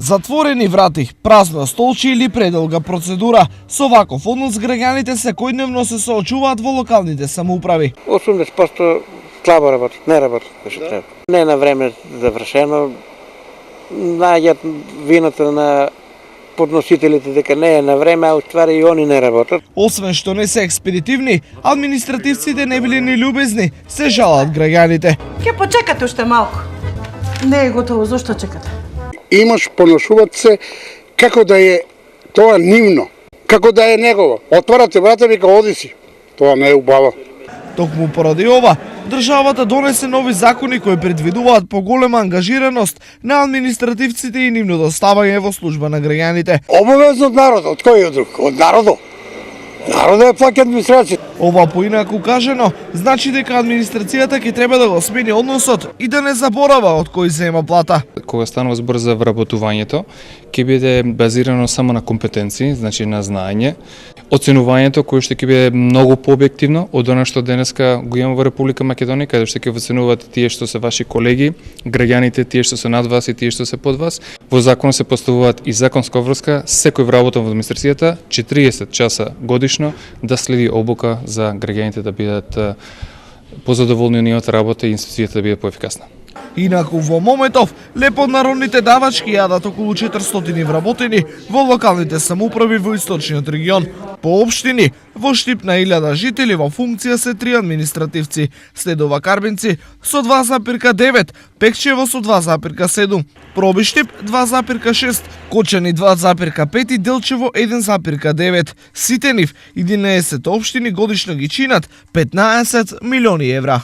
Затворени врати, празно столче или предолга процедура. Со ваков однос граѓаните секојдневно се соочуваат во локалните самоуправи. 80% слабо работат, не работат како што треба. Не на време завршено, најдат вината на подносителите дека не е на време, а уствари и они не работат. Освен што не се експедитивни, административците не били ни љубезни, се жалат граѓаните. Ќе почекате уште малку. Не е готово, зошто чекате? Имаш поношуваат се како да е тоа нивно, како да е негово. Отварате врата, вика оди си. Тоа не е убаво. Токму поради ова, државата донесе нови закони кои предвидуваат поголема ангажираност на административците и нивното ставање во служба на граѓаните. Обавезно од народот, од кој од друг? Од народот. Народот е плаќа администрација. Ова поинаку кажено, значи дека администрацијата ќе треба да го смени односот и да не заборава од кој зема плата. Кога станува збор за вработувањето, ќе биде базирано само на компетенции, значи на знаење. Оценувањето кое што ќе биде многу пообјективно од она што денеска го имаме во Република Македонија, каде што ќе оценуваат тие што се ваши колеги, граѓаните, тие што се над вас и тие што се под вас. Во закон се поставуваат и законска врска секој вработен во администрацијата 40 часа годишно да следи обука за граѓаните да бидат позадоволни од нивната работа и институцијата да биде поефикасна. Инаку во моментов, лепо народните давачки јадат околу 400 вработени во локалните самоуправи во источниот регион. По општини, во Штип на 1000 жители во функција се 3 административци, следува Карбинци со 2,9, Пекчево со 2,7, Проби Штип 2,6, Кочани 2,5 и Делчево 1,9. Сите нив 11 општини годишно ги чинат 15 милиони евра.